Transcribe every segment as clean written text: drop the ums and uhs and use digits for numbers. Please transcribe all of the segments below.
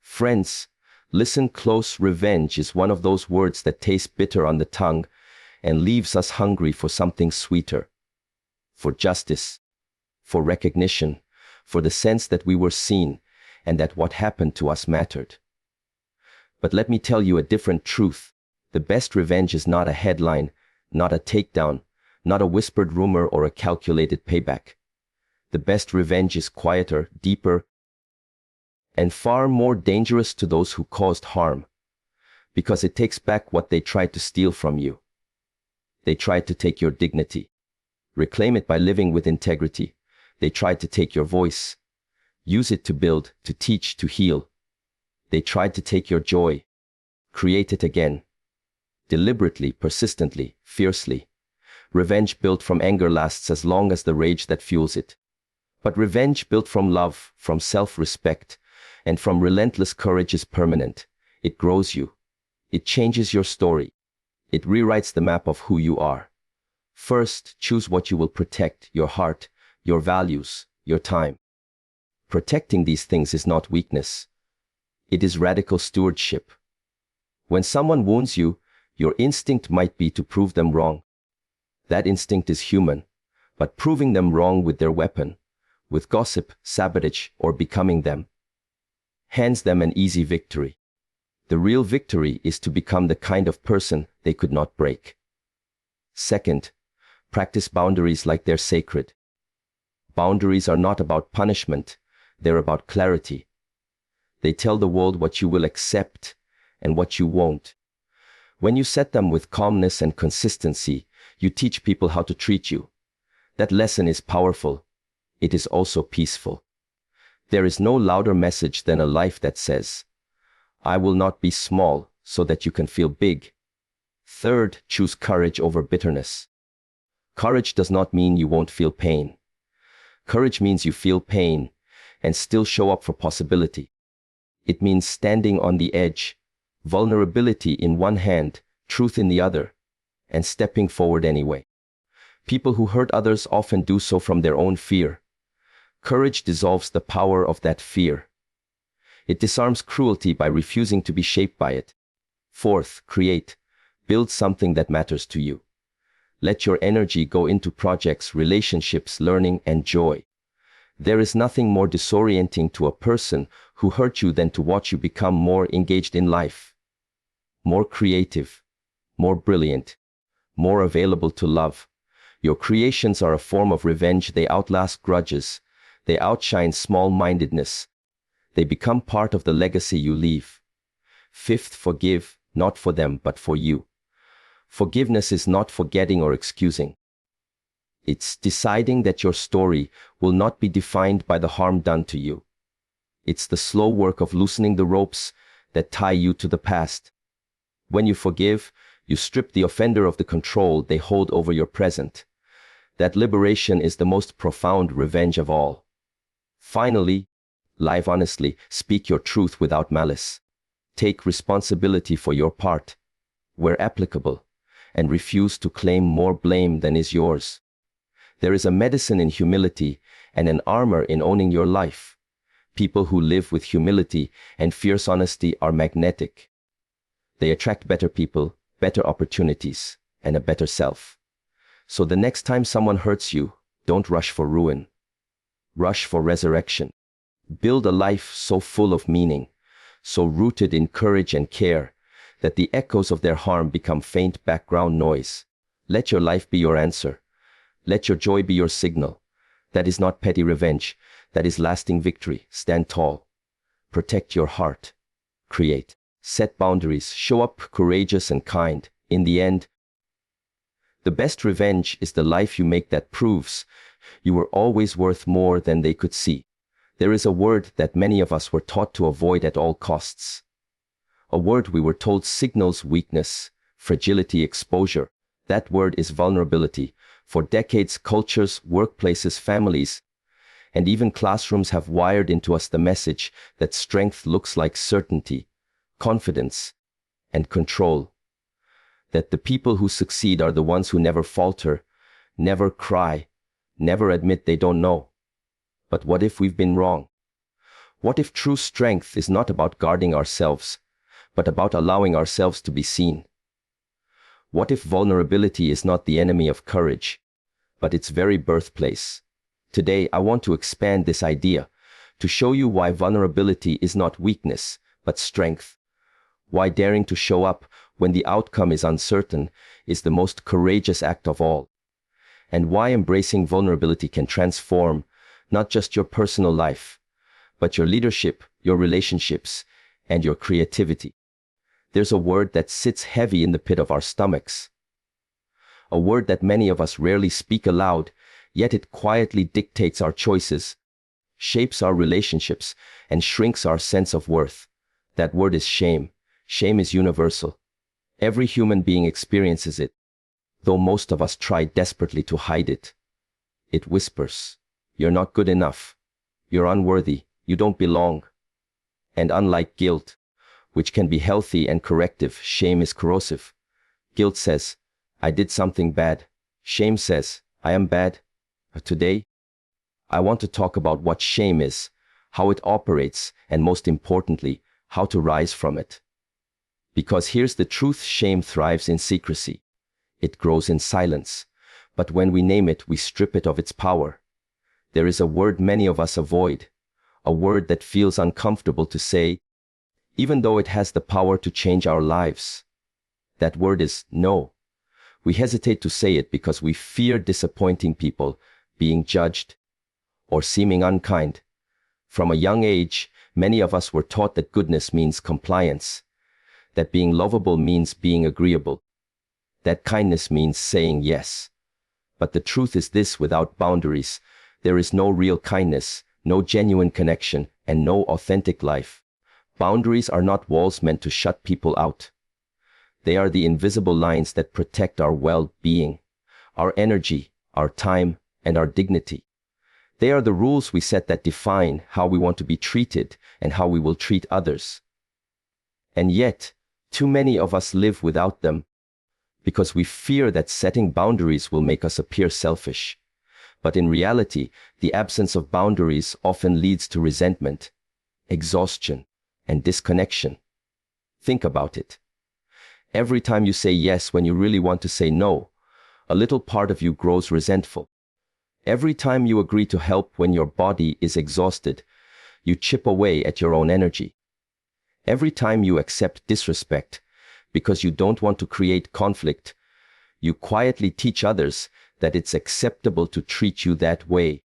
Friends, listen close. Revenge is one of those words that taste bitter on the tongue and leaves us hungry for something sweeter. For justice, for recognition, for the sense that we were seen and that what happened to us mattered. But let me tell you a different truth. The best revenge is not a headline, not a takedown, not a whispered rumor or a calculated payback. The best revenge is quieter, deeper, and far more dangerous to those who caused harm, because it takes back what they tried to steal from you. They tried to take your dignity. Reclaim it by living with integrity. They tried to take your voice. Use it to build, to teach, to heal. They tried to take your joy. Create it again. Deliberately, persistently, fiercely. Revenge built from anger lasts as long as the rage that fuels it. But revenge built from love, from self-respect, and from relentless courage is permanent. It grows you. It changes your story. It rewrites the map of who you are. First, choose what you will protect: your heart, your values, your time. Protecting these things is not weakness. It is radical stewardship. When someone wounds you, your instinct might be to prove them wrong. That instinct is human, but proving them wrong with their weapon, with gossip, sabotage, or becoming them, hands them an easy victory. The real victory is to become the kind of person they could not break. Second, practice boundaries like they're sacred. Boundaries are not about punishment, they're about clarity. They tell the world what you will accept and what you won't. When you set them with calmness and consistency, you teach people how to treat you. That lesson is powerful. It is also peaceful. There is no louder message than a life that says, I will not be small so that you can feel big. Third, choose courage over bitterness. Courage does not mean you won't feel pain. Courage means you feel pain and still show up for possibility. It means standing on the edge, vulnerability in one hand, truth in the other, and stepping forward anyway. People who hurt others often do so from their own fear. Courage dissolves the power of that fear. It disarms cruelty by refusing to be shaped by it. Fourth, create. Build something that matters to you. Let your energy go into projects, relationships, learning, and joy. There is nothing more disorienting to a person who hurt you than to watch you become more engaged in life, more creative, more brilliant, more available to love. Your creations are a form of revenge. They outlast grudges. They outshine small-mindedness. They become part of the legacy you leave. Fifth, forgive, not for them, but for you. Forgiveness is not forgetting or excusing. It's deciding that your story will not be defined by the harm done to you. It's the slow work of loosening the ropes that tie you to the past. When you forgive, you strip the offender of the control they hold over your present. That liberation is the most profound revenge of all. Finally, live honestly, speak your truth without malice. Take responsibility for your part, where applicable, and refuse to claim more blame than is yours. There is a medicine in humility and an armor in owning your life. People who live with humility and fierce honesty are magnetic. They attract better people, better opportunities, and a better self. So the next time someone hurts you, don't rush for ruin. Rush for resurrection. Build a life so full of meaning, so rooted in courage and care, that the echoes of their harm become faint background noise. Let your life be your answer. Let your joy be your signal. That is not petty revenge. That is lasting victory. Stand tall. Protect your heart. Create. Set boundaries. Show up courageous and kind. In the end, the best revenge is the life you make that proves you were always worth more than they could see. There is a word that many of us were taught to avoid at all costs. A word we were told signals weakness, fragility, exposure. That word is vulnerability. For decades, cultures, workplaces, families, and even classrooms have wired into us the message that strength looks like certainty, confidence, and control. That the people who succeed are the ones who never falter, never cry, never admit they don't know. But what if we've been wrong? What if true strength is not about guarding ourselves, but about allowing ourselves to be seen? What if vulnerability is not the enemy of courage, but its very birthplace? Today, I want to expand this idea to show you why vulnerability is not weakness, but strength. Why daring to show up when the outcome is uncertain is the most courageous act of all. And why embracing vulnerability can transform not just your personal life, but your leadership, your relationships, and your creativity. There's a word that sits heavy in the pit of our stomachs. A word that many of us rarely speak aloud, yet it quietly dictates our choices, shapes our relationships, and shrinks our sense of worth. That word is shame. Shame is universal. Every human being experiences it, though most of us try desperately to hide it. It whispers, "You're not good enough. You're unworthy. You don't belong." And unlike guilt, which can be healthy and corrective, shame is corrosive. Guilt says, "I did something bad." Shame says, "I am bad." Today, I want to talk about what shame is, how it operates, and most importantly, how to rise from it. Because here's the truth: shame thrives in secrecy. It grows in silence. But when we name it, we strip it of its power. There is a word many of us avoid, a word that feels uncomfortable to say, even though it has the power to change our lives. That word is no. We hesitate to say it because we fear disappointing people, being judged, or seeming unkind. From a young age, many of us were taught that goodness means compliance, that being lovable means being agreeable, that kindness means saying yes. But the truth is this: without boundaries, there is no real kindness, no genuine connection, and no authentic life. Boundaries are not walls meant to shut people out. They are the invisible lines that protect our well-being, our energy, our time, and our dignity. They are the rules we set that define how we want to be treated and how we will treat others. And yet, too many of us live without them because we fear that setting boundaries will make us appear selfish. But in reality, the absence of boundaries often leads to resentment, exhaustion, and disconnection. Think about it. Every time you say yes when you really want to say no, a little part of you grows resentful. Every time you agree to help when your body is exhausted, you chip away at your own energy. Every time you accept disrespect because you don't want to create conflict, you quietly teach others that it's acceptable to treat you that way.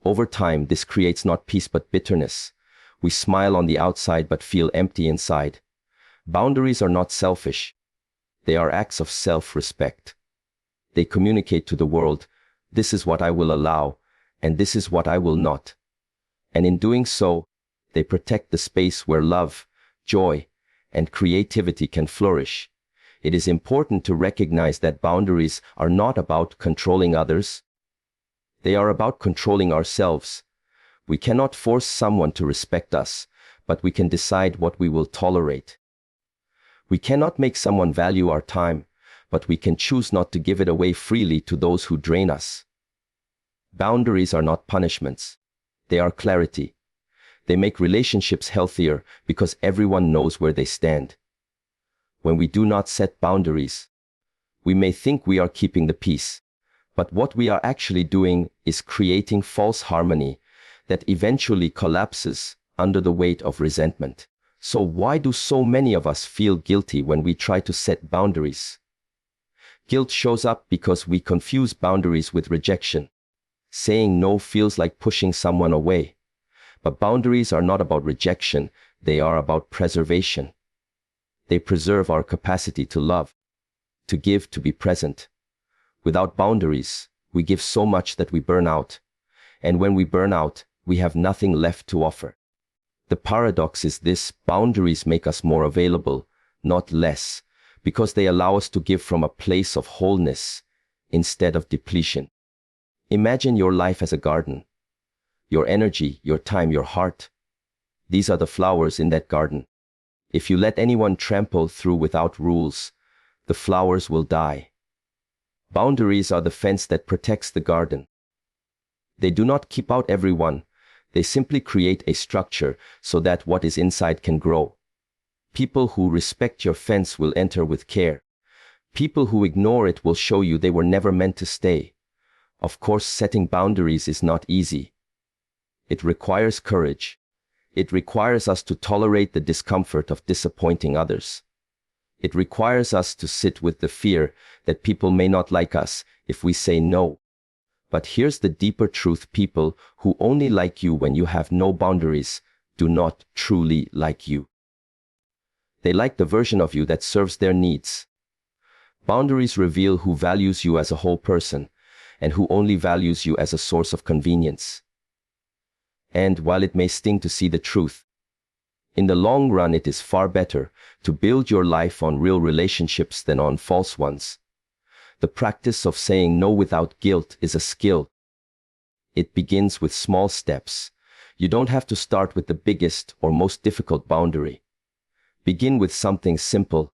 Over time, this creates not peace but bitterness. We smile on the outside but feel empty inside. Boundaries are not selfish. They are acts of self-respect. They communicate to the world, "This is what I will allow, and this is what I will not." And in doing so, they protect the space where love, joy, and creativity can flourish. It is important to recognize that boundaries are not about controlling others. They are about controlling ourselves. We cannot force someone to respect us, but we can decide what we will tolerate. We cannot make someone value our time, but we can choose not to give it away freely to those who drain us. Boundaries are not punishments. They are clarity. They make relationships healthier because everyone knows where they stand. When we do not set boundaries, we may think we are keeping the peace, but what we are actually doing is creating false harmony that eventually collapses under the weight of resentment. So why do so many of us feel guilty when we try to set boundaries? Guilt shows up because we confuse boundaries with rejection. Saying no feels like pushing someone away. But boundaries are not about rejection, they are about preservation. They preserve our capacity to love, to give, to be present. Without boundaries, we give so much that we burn out. And when we burn out, we have nothing left to offer. The paradox is this: boundaries make us more available, not less, because they allow us to give from a place of wholeness instead of depletion. Imagine your life as a garden. Your energy, your time, your heart. These are the flowers in that garden. If you let anyone trample through without rules, the flowers will die. Boundaries are the fence that protects the garden. They do not keep out everyone. They simply create a structure so that what is inside can grow. People who respect your fence will enter with care. People who ignore it will show you they were never meant to stay. Of course, setting boundaries is not easy. It requires courage. It requires us to tolerate the discomfort of disappointing others. It requires us to sit with the fear that people may not like us if we say no. But here's the deeper truth: people who only like you when you have no boundaries do not truly like you. They like the version of you that serves their needs. Boundaries reveal who values you as a whole person and who only values you as a source of convenience. And while it may sting to see the truth, in the long run it is far better to build your life on real relationships than on false ones. The practice of saying no without guilt is a skill. It begins with small steps. You don't have to start with the biggest or most difficult boundary. Begin with something simple.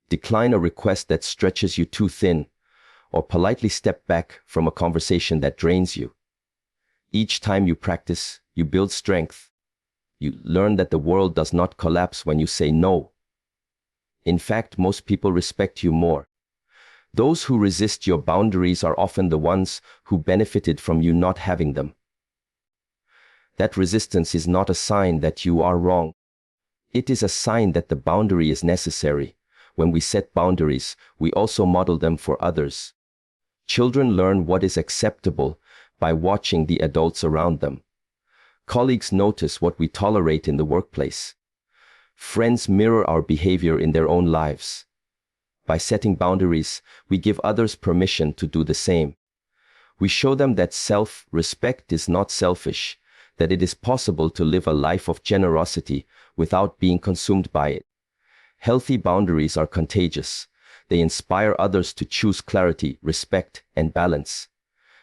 Decline a request that stretches you too thin, or politely step back from a conversation that drains you. Each time you practice, you build strength. You learn that the world does not collapse when you say no. In fact, most people respect you more. Those who resist your boundaries are often the ones who benefited from you not having them. That resistance is not a sign that you are wrong. It is a sign that the boundary is necessary. When we set boundaries, we also model them for others. Children learn what is acceptable by watching the adults around them. Colleagues notice what we tolerate in the workplace. Friends mirror our behavior in their own lives. By setting boundaries, we give others permission to do the same. We show them that self-respect is not selfish, that it is possible to live a life of generosity without being consumed by it. Healthy boundaries are contagious. They inspire others to choose clarity, respect, and balance.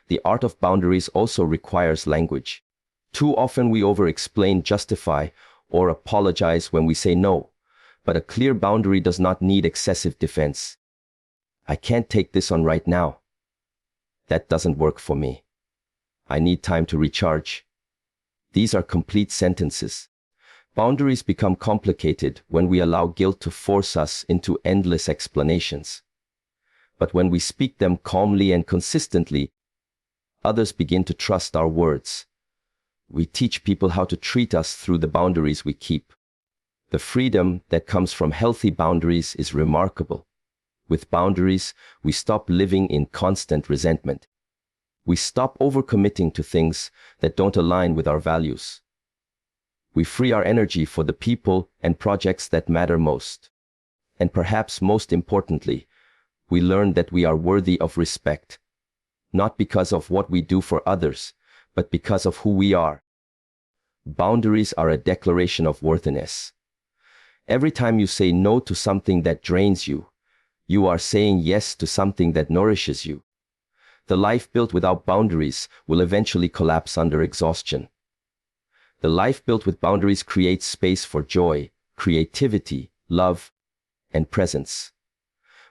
The art of boundaries also requires language. Too often we over-explain, justify, or apologize when we say no. But a clear boundary does not need excessive defense. I can't take this on right now. That doesn't work for me. I need time to recharge. These are complete sentences. Boundaries become complicated when we allow guilt to force us into endless explanations. But when we speak them calmly and consistently, others begin to trust our words. We teach people how to treat us through the boundaries we keep. The freedom that comes from healthy boundaries is remarkable. With boundaries, we stop living in constant resentment. We stop overcommitting to things that don't align with our values. We free our energy for the people and projects that matter most. And perhaps most importantly, we learn that we are worthy of respect, not because of what we do for others, but because of who we are. Boundaries are a declaration of worthiness. Every time you say no to something that drains you, you are saying yes to something that nourishes you. The life built without boundaries will eventually collapse under exhaustion. The life built with boundaries creates space for joy, creativity, love, and presence.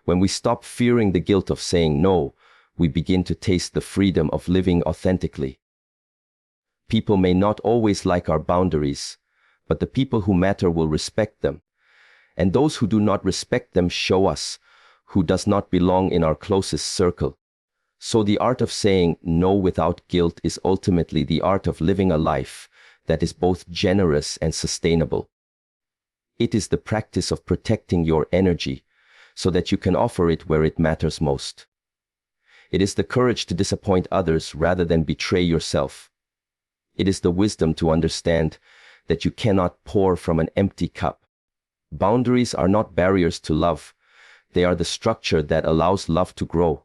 When we stop fearing the guilt of saying no, we begin to taste the freedom of living authentically. People may not always like our boundaries, but the people who matter will respect them. And those who do not respect them show us who does not belong in our closest circle. So the art of saying no without guilt is ultimately the art of living a life that is both generous and sustainable. It is the practice of protecting your energy so that you can offer it where it matters most. It is the courage to disappoint others rather than betray yourself. It is the wisdom to understand that you cannot pour from an empty cup. Boundaries are not barriers to love. They are the structure that allows love to grow.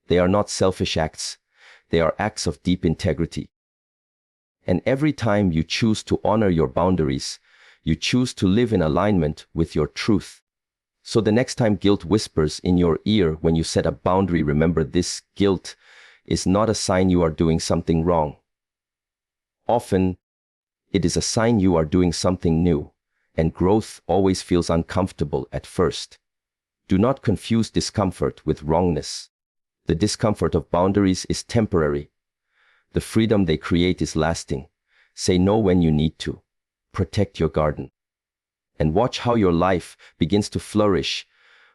They are not selfish acts. They are acts of deep integrity. And every time you choose to honor your boundaries, you choose to live in alignment with your truth. So the next time guilt whispers in your ear when you set a boundary, remember this: guilt is not a sign you are doing something wrong. Often, it is a sign you are doing something new, and growth always feels uncomfortable at first. Do not confuse discomfort with wrongness. The discomfort of boundaries is temporary. The freedom they create is lasting. Say no when you need to. Protect your garden. And watch how your life begins to flourish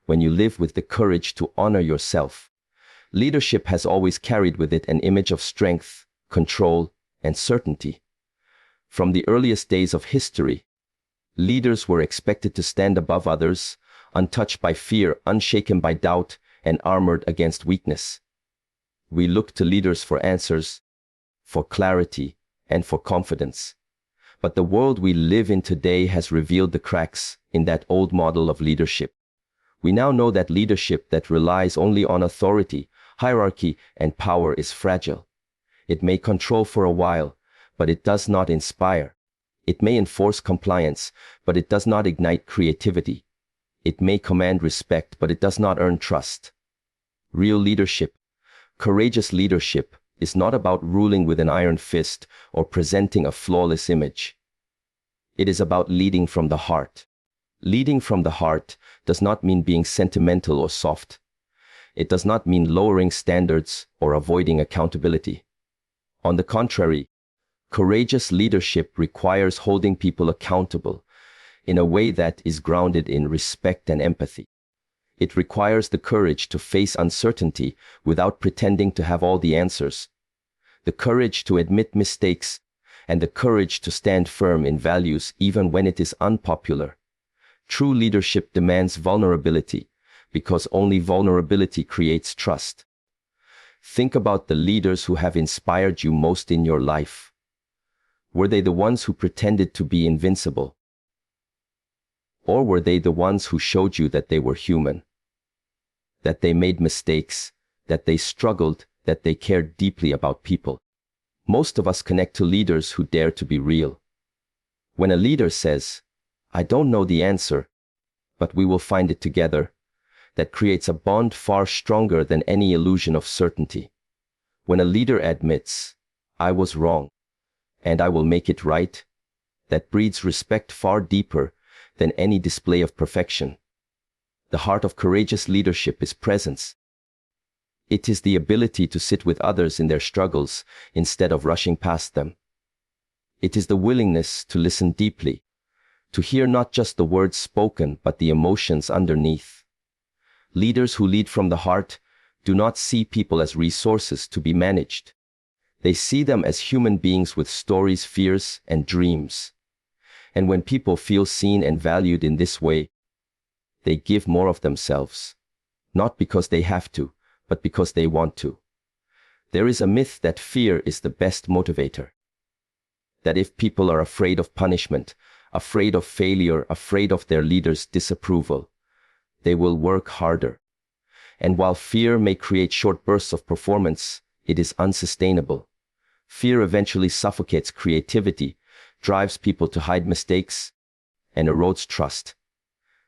when you live with the courage to honor yourself. Leadership has always carried with it an image of strength, control, and certainty. From the earliest days of history, leaders were expected to stand above others, untouched by fear, unshaken by doubt, and armored against weakness. We look to leaders for answers, for clarity, and for confidence. But the world we live in today has revealed the cracks in that old model of leadership. We now know that leadership that relies only on authority, hierarchy, and power is fragile. It may control for a while, but it does not inspire. It may enforce compliance, but it does not ignite creativity. It may command respect, but it does not earn trust. Real leadership, courageous leadership, is not about ruling with an iron fist or presenting a flawless image. It is about leading from the heart. Leading from the heart does not mean being sentimental or soft. It does not mean lowering standards or avoiding accountability. On the contrary, courageous leadership requires holding people accountable in a way that is grounded in respect and empathy. It requires the courage to face uncertainty without pretending to have all the answers, the courage to admit mistakes, and the courage to stand firm in values even when it is unpopular. True leadership demands vulnerability, because only vulnerability creates trust. Think about the leaders who have inspired you most in your life. Were they the ones who pretended to be invincible? Or were they the ones who showed you that they were human? That they made mistakes, that they struggled, that they cared deeply about people? Most of us connect to leaders who dare to be real. When a leader says, "I don't know the answer, but we will find it together," that creates a bond far stronger than any illusion of certainty. When a leader admits, "I was wrong, and I will make it right," that breeds respect far deeper than any display of perfection. The heart of courageous leadership is presence. It is the ability to sit with others in their struggles instead of rushing past them. It is the willingness to listen deeply, to hear not just the words spoken but the emotions underneath. Leaders who lead from the heart do not see people as resources to be managed. They see them as human beings with stories, fears, and dreams. And when people feel seen and valued in this way, they give more of themselves, not because they have to, but because they want to. There is a myth that fear is the best motivator. That if people are afraid of punishment, afraid of failure, afraid of their leader's disapproval, they will work harder. And while fear may create short bursts of performance, it is unsustainable. Fear eventually suffocates creativity, drives people to hide mistakes, and erodes trust.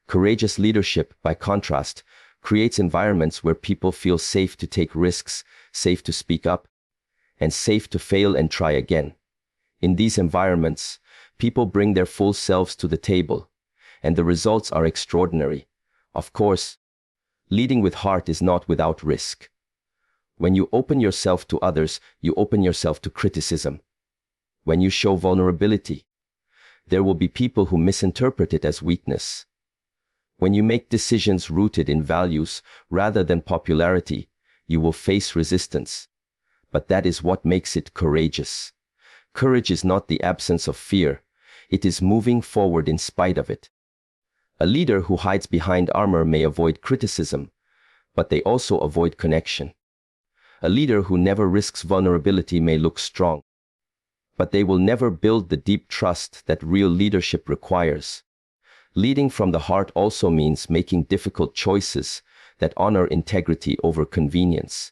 Courageous leadership, by contrast, creates environments where people feel safe to take risks, safe to speak up, and safe to fail and try again. In these environments, people bring their full selves to the table, and the results are extraordinary. Of course, leading with heart is not without risk. When you open yourself to others, you open yourself to criticism. When you show vulnerability, there will be people who misinterpret it as weakness. When you make decisions rooted in values rather than popularity, you will face resistance. But that is what makes it courageous. Courage is not the absence of fear. It is moving forward in spite of it. A leader who hides behind armor may avoid criticism, but they also avoid connection. A leader who never risks vulnerability may look strong, but they will never build the deep trust that real leadership requires. Leading from the heart also means making difficult choices that honor integrity over convenience.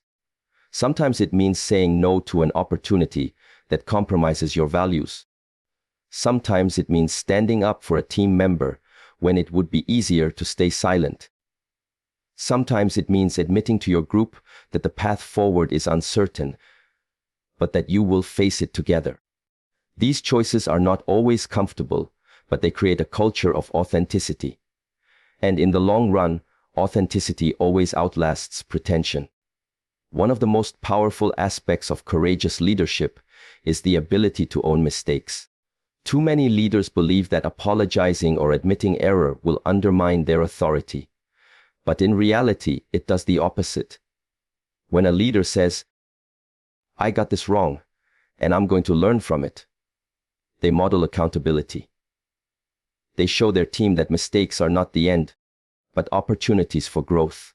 Sometimes it means saying no to an opportunity that compromises your values. Sometimes it means standing up for a team member when it would be easier to stay silent. Sometimes it means admitting to your group that the path forward is uncertain, but that you will face it together. These choices are not always comfortable, but they create a culture of authenticity. And in the long run, authenticity always outlasts pretension. One of the most powerful aspects of courageous leadership is the ability to own mistakes. Too many leaders believe that apologizing or admitting error will undermine their authority. But in reality, it does the opposite. When a leader says, "I got this wrong, and I'm going to learn from it," they model accountability. They show their team that mistakes are not the end, but opportunities for growth.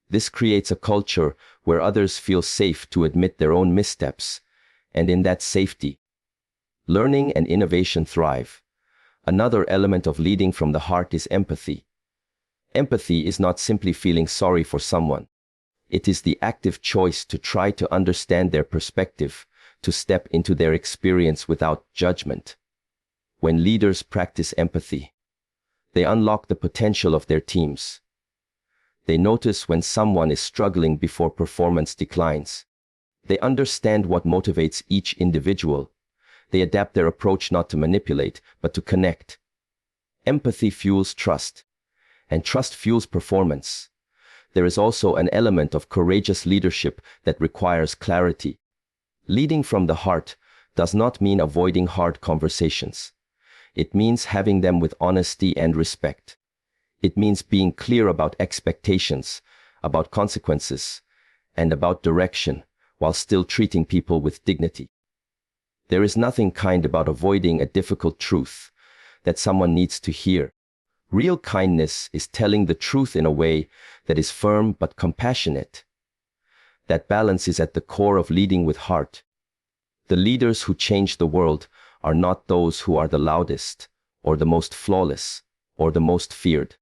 This creates a culture where others feel safe to admit their own missteps, and in that safety, learning and innovation thrive. Another element of leading from the heart is empathy. Empathy is not simply feeling sorry for someone. It is the active choice to try to understand their perspective, to step into their experience without judgment. When leaders practice empathy, they unlock the potential of their teams. They notice when someone is struggling before performance declines. They understand what motivates each individual. They adapt their approach not to manipulate, but to connect. Empathy fuels trust, and trust fuels performance. There is also an element of courageous leadership that requires clarity. Leading from the heart does not mean avoiding hard conversations. It means having them with honesty and respect. It means being clear about expectations, about consequences, and about direction, while still treating people with dignity. There is nothing kind about avoiding a difficult truth that someone needs to hear. Real kindness is telling the truth in a way that is firm but compassionate. That balance is at the core of leading with heart. The leaders who change the world are not those who are the loudest, or the most flawless, or the most feared.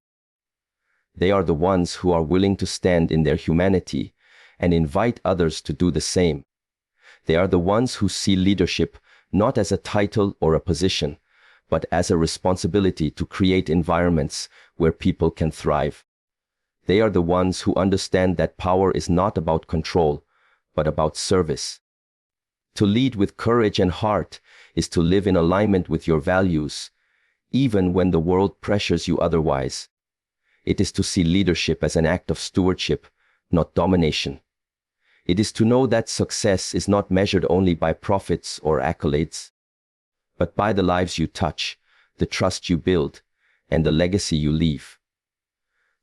They are the ones who are willing to stand in their humanity and invite others to do the same. They are the ones who see leadership not as a title or a position, but as a responsibility to create environments where people can thrive. They are the ones who understand that power is not about control, but about service. To lead with courage and heart is to live in alignment with your values, even when the world pressures you otherwise. It is to see leadership as an act of stewardship, not domination. It is to know that success is not measured only by profits or accolades, but by the lives you touch, the trust you build, and the legacy you leave.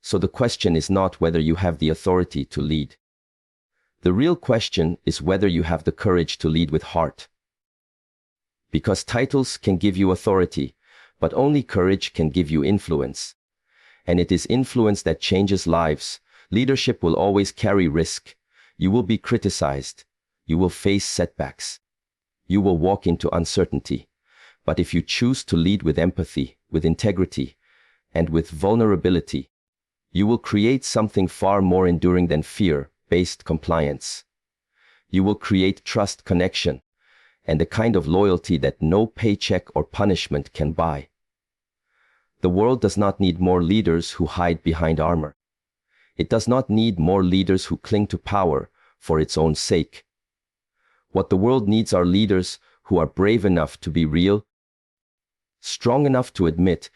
So the question is not whether you have the authority to lead. The real question is whether you have the courage to lead with heart. Because titles can give you authority, but only courage can give you influence. And it is influence that changes lives. Leadership will always carry risk. You will be criticized. You will face setbacks. You will walk into uncertainty. But if you choose to lead with empathy, with integrity, and with vulnerability, you will create something far more enduring than fear-based compliance. You will create trust, connection, and the kind of loyalty that no paycheck or punishment can buy. The world does not need more leaders who hide behind armor. It does not need more leaders who cling to power for its own sake. What the world needs are leaders who are brave enough to be real, strong enough to admit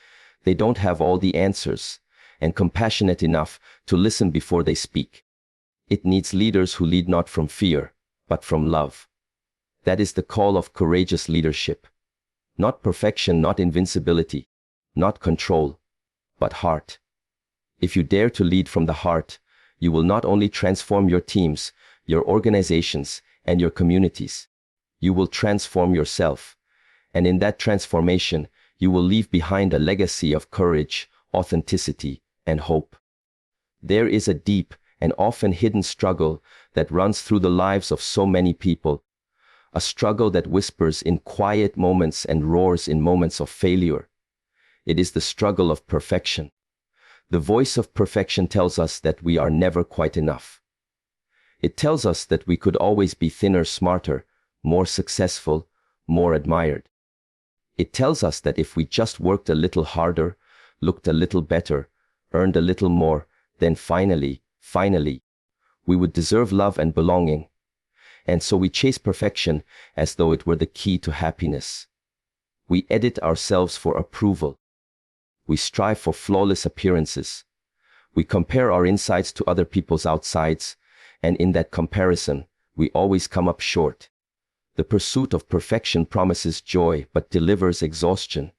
they don't have all the answers, and compassionate enough to listen before they speak. It needs leaders who lead not from fear, but from love. That is the call of courageous leadership. Not perfection, not invincibility, not control, but heart. If you dare to lead from the heart, you will not only transform your teams, your organizations, and your communities. You will transform yourself. And in that transformation, you will leave behind a legacy of courage, authenticity, and hope. There is a deep and often hidden struggle that runs through the lives of so many people. A struggle that whispers in quiet moments and roars in moments of failure. It is the struggle of perfection. The voice of perfection tells us that we are never quite enough. It tells us that we could always be thinner, smarter, more successful, more admired. It tells us that if we just worked a little harder, looked a little better, earned a little more, then finally, we would deserve love and belonging. And so we chase perfection as though it were the key to happiness. We edit ourselves for approval. We strive for flawless appearances. We compare our insides to other people's outsides, and in that comparison, we always come up short. The pursuit of perfection promises joy but delivers exhaustion.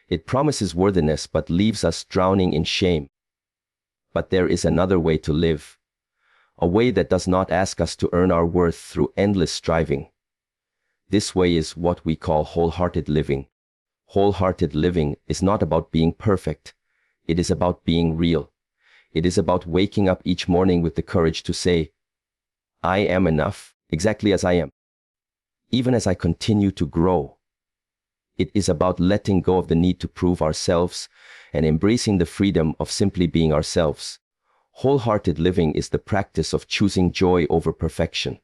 It promises worthiness but leaves us drowning in shame. But there is another way to live, a way that does not ask us to earn our worth through endless striving. This way is what we call wholehearted living. Wholehearted living is not about being perfect. It is about being real. It is about waking up each morning with the courage to say, I am enough, exactly as I am, even as I continue to grow. It is about letting go of the need to prove ourselves and embracing the freedom of simply being ourselves. Wholehearted living is the practice of choosing joy over perfection.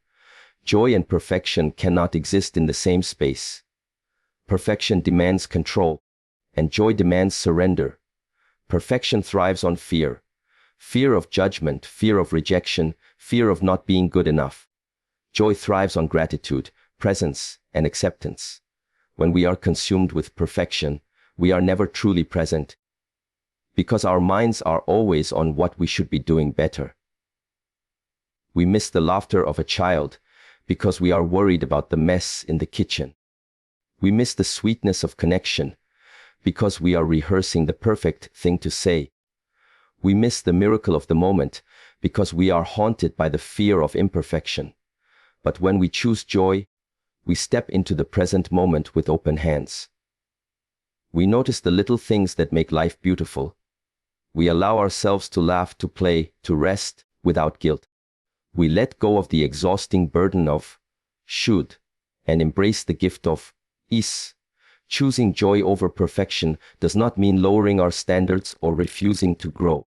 Joy and perfection cannot exist in the same space. Perfection demands control, and joy demands surrender. Perfection thrives on fear. Fear of judgment, fear of rejection, fear of not being good enough. Joy thrives on gratitude, presence, and acceptance. When we are consumed with perfection, we are never truly present, because our minds are always on what we should be doing better. We miss the laughter of a child because we are worried about the mess in the kitchen. We miss the sweetness of connection because we are rehearsing the perfect thing to say. We miss the miracle of the moment because we are haunted by the fear of imperfection. But when we choose joy, we step into the present moment with open hands. We notice the little things that make life beautiful. We allow ourselves to laugh, to play, to rest without guilt. We let go of the exhausting burden of should and embrace the gift of is. Choosing joy over perfection does not mean lowering our standards or refusing to grow.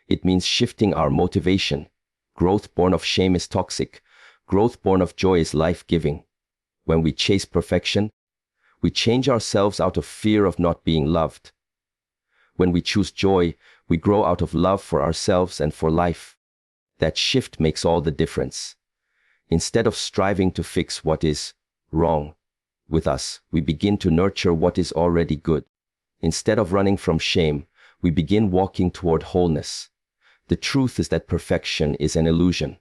It means shifting our motivation. Growth born of shame is toxic. Growth born of joy is life-giving. When we chase perfection, we change ourselves out of fear of not being loved. When we choose joy, we grow out of love for ourselves and for life. That shift makes all the difference. Instead of striving to fix what is wrong with us, we begin to nurture what is already good. Instead of running from shame, we begin walking toward wholeness. The truth is that perfection is an illusion.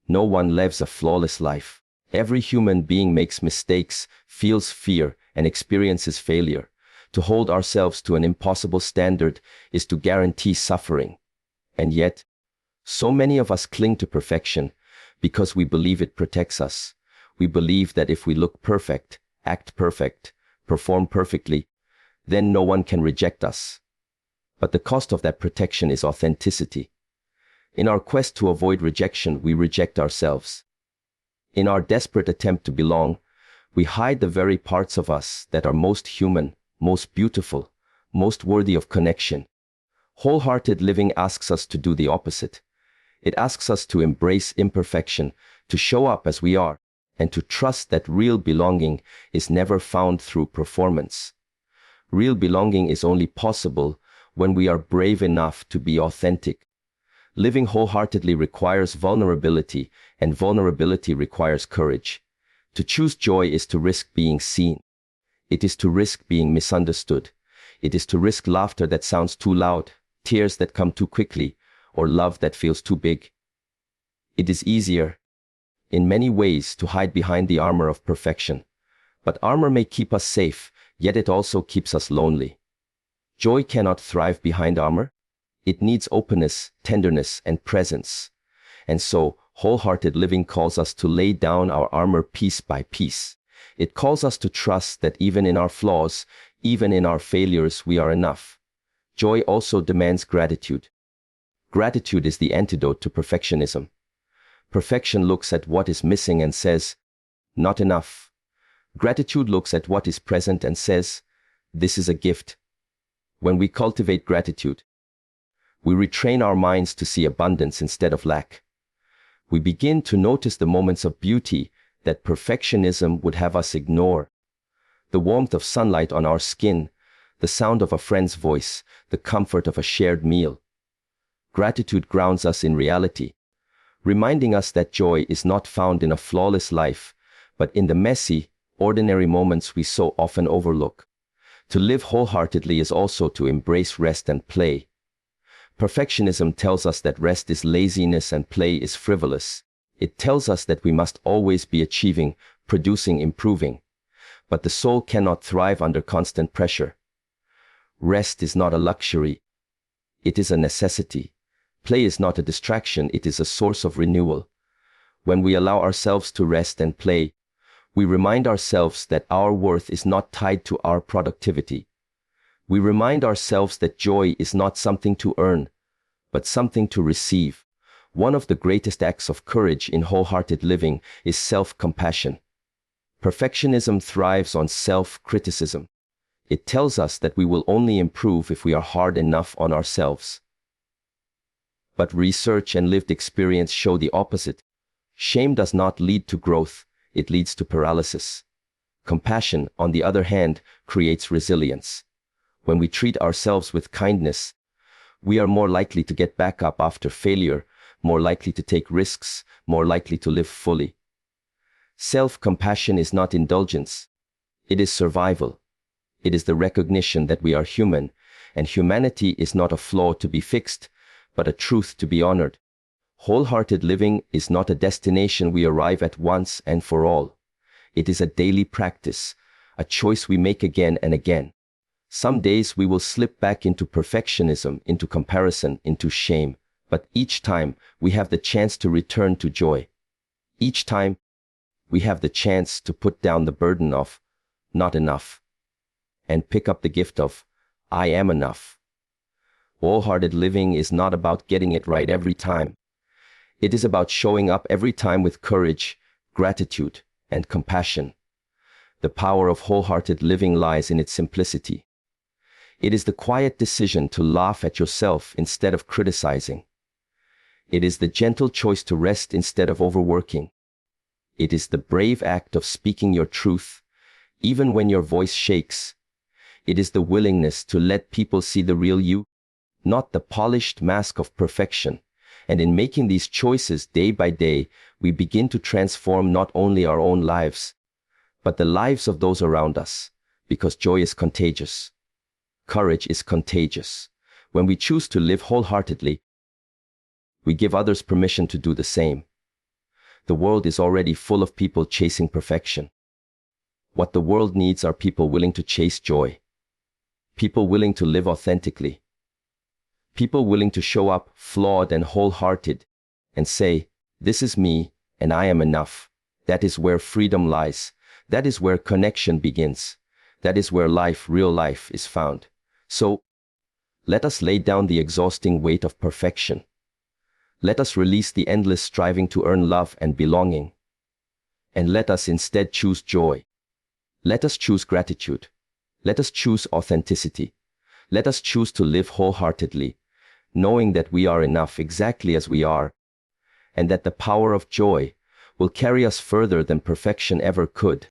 No one lives a flawless life. Every human being makes mistakes, feels fear, and experiences failure. To hold ourselves to an impossible standard is to guarantee suffering. And yet, so many of us cling to perfection because we believe it protects us. We believe that if we look perfect, act perfect, perform perfectly, then no one can reject us. But the cost of that protection is authenticity. In our quest to avoid rejection, we reject ourselves. In our desperate attempt to belong, we hide the very parts of us that are most human, most beautiful, most worthy of connection. Wholehearted living asks us to do the opposite. It asks us to embrace imperfection, to show up as we are, and to trust that real belonging is never found through performance. Real belonging is only possible when we are brave enough to be authentic. Living wholeheartedly requires vulnerability, and vulnerability requires courage. To choose joy is to risk being seen. It is to risk being misunderstood. It is to risk laughter that sounds too loud, tears that come too quickly, or love that feels too big. It is easier, in many ways, to hide behind the armor of perfection. But armor may keep us safe, yet it also keeps us lonely. Joy cannot thrive behind armor. It needs openness, tenderness, and presence. And so, wholehearted living calls us to lay down our armor piece by piece. It calls us to trust that even in our flaws, even in our failures, we are enough. Joy also demands gratitude. Gratitude is the antidote to perfectionism. Perfection looks at what is missing and says, not enough. Gratitude looks at what is present and says, this is a gift. When we cultivate gratitude, we retrain our minds to see abundance instead of lack. We begin to notice the moments of beauty that perfectionism would have us ignore. The warmth of sunlight on our skin, the sound of a friend's voice, the comfort of a shared meal. Gratitude grounds us in reality, reminding us that joy is not found in a flawless life, but in the messy, ordinary moments we so often overlook. To live wholeheartedly is also to embrace rest and play. Perfectionism tells us that rest is laziness and play is frivolous. It tells us that we must always be achieving, producing, improving. But the soul cannot thrive under constant pressure. Rest is not a luxury. It is a necessity. Play is not a distraction, it is a source of renewal. When we allow ourselves to rest and play, we remind ourselves that our worth is not tied to our productivity. We remind ourselves that joy is not something to earn, but something to receive. One of the greatest acts of courage in wholehearted living is self-compassion. Perfectionism thrives on self-criticism. It tells us that we will only improve if we are hard enough on ourselves. But research and lived experience show the opposite. Shame does not lead to growth, it leads to paralysis. Compassion, on the other hand, creates resilience. When we treat ourselves with kindness, we are more likely to get back up after failure, more likely to take risks, more likely to live fully. Self-compassion is not indulgence. It is survival. It is the recognition that we are human, and humanity is not a flaw to be fixed, but a truth to be honored. Wholehearted living is not a destination we arrive at once and for all. It is a daily practice, a choice we make again and again. Some days we will slip back into perfectionism, into comparison, into shame, but each time we have the chance to return to joy. Each time we have the chance to put down the burden of not enough and pick up the gift of I am enough. Wholehearted living is not about getting it right every time. It is about showing up every time with courage, gratitude, and compassion. The power of wholehearted living lies in its simplicity. It is the quiet decision to laugh at yourself instead of criticizing. It is the gentle choice to rest instead of overworking. It is the brave act of speaking your truth, even when your voice shakes. It is the willingness to let people see the real you, not the polished mask of perfection. And in making these choices day by day, we begin to transform not only our own lives, but the lives of those around us, because joy is contagious. Courage is contagious. When we choose to live wholeheartedly, we give others permission to do the same. The world is already full of people chasing perfection. What the world needs are people willing to chase joy. People willing to live authentically. People willing to show up flawed and wholehearted and say, this is me and I am enough. That is where freedom lies. That is where connection begins. That is where life, real life, is found. So, let us lay down the exhausting weight of perfection. Let us release the endless striving to earn love and belonging. And let us instead choose joy. Let us choose gratitude. Let us choose authenticity. Let us choose to live wholeheartedly, knowing that we are enough exactly as we are, and that the power of joy will carry us further than perfection ever could.